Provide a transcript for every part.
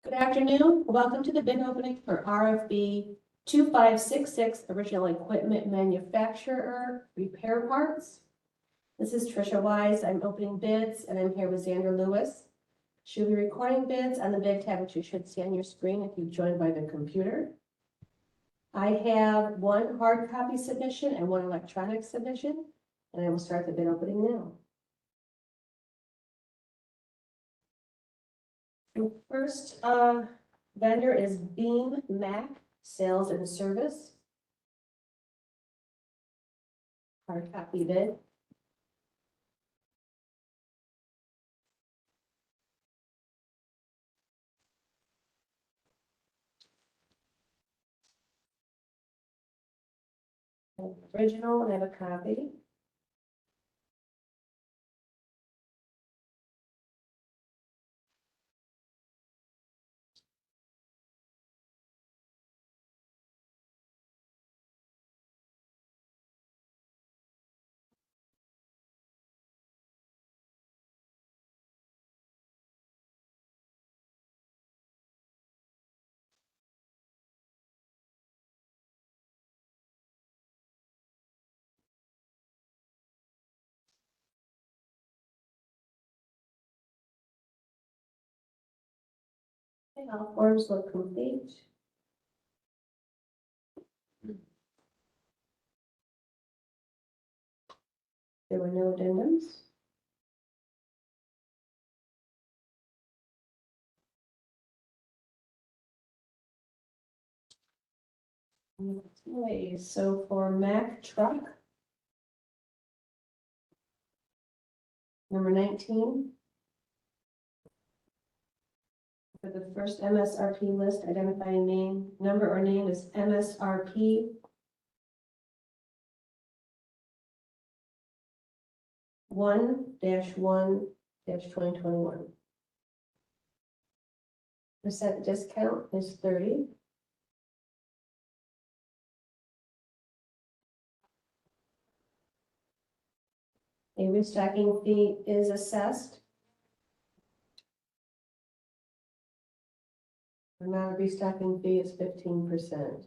Good afternoon. Welcome to the bid opening for RFB 2566, Original Equipment Manufacturer Repair Parts. This is Tricia Wise. I'm opening bids and I'm here with Xander Lewis. She'll be recording bids on the bid tab, which you should see on your screen if you've joined by the computer. I have one hard copy submission and one electronic submission, and I will start the bid opening now. The first vendor is Beam Mac Sales and Service. Hard copy bid. Original, I have a copy. Okay, all forms look complete. There were no addendums. Okay, so for Mack truck, number 19. For the first MSRP list, identifying name, number or name is MSRP 1-1-2021. Percent discount is 30. A restocking fee is assessed. The amount of restocking fee is 15%.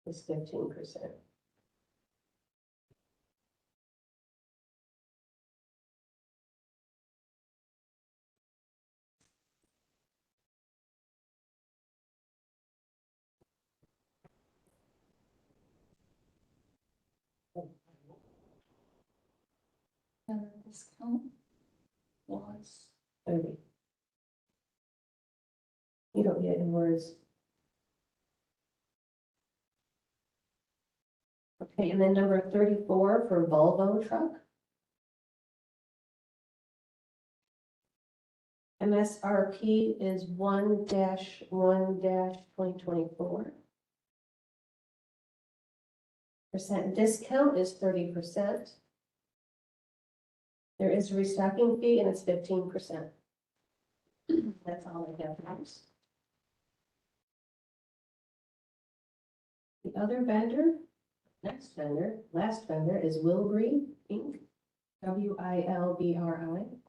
Is 15%. Discount was 30. You don't get it in words. Okay, and then number 34 for Volvo truck. MSRP is 1-1-2024. Percent discount is 30%. There is a restocking fee and it's 15%. That's all I have. The other vendor, last vendor is Wilbri Inc. WILBRI.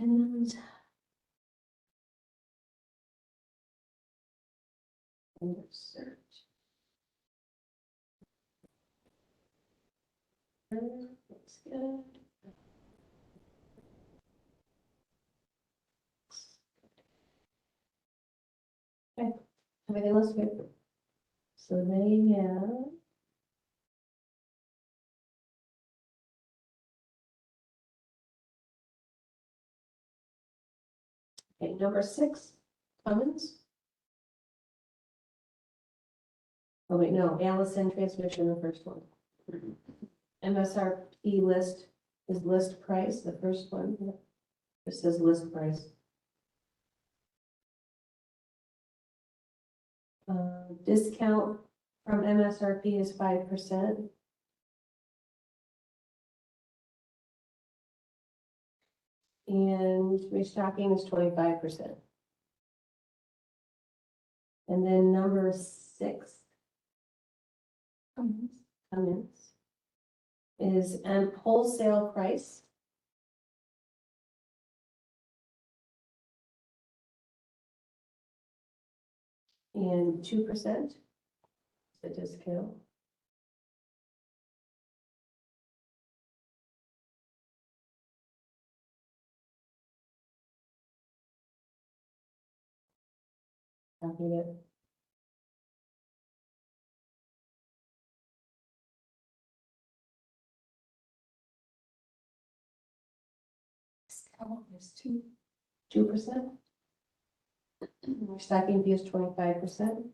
And search. Looks good. Okay, everything looks good. So they have. Okay, number 6, Cummins. Oh, wait, no, Allison transmission, the first one. MSRP list is list price, the first one. It says list price. Discount from MSRP is 5%. And restocking is 25%. And then number 6, Cummins, is wholesale price. And 2%, the discount. Copy it. Discount is 2%. Restocking fee is 25%.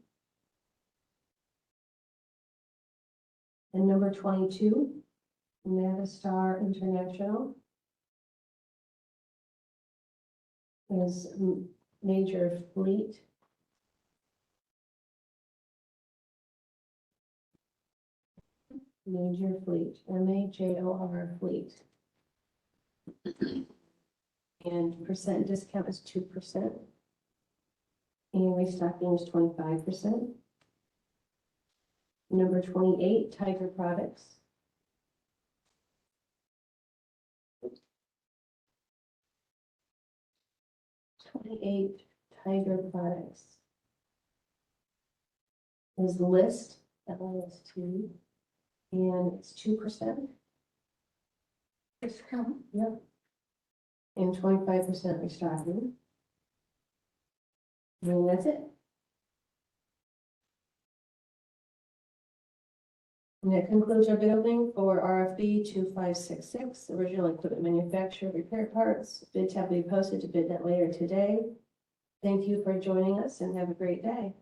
And number 22, Navistar International, is major fleet. Major fleet, MAJOR fleet. And percent discount is 2%. And restocking is 25%. Number 28, Tiger Products. Tiger Products is list, LST, and it's 2%. Discount? Yep. And 25% restocking. And that's it. And that concludes our bid opening for RFB 2566, original equipment manufacturer repair parts. Bids have to be posted to BidNet later today. Thank you for joining us and have a great day.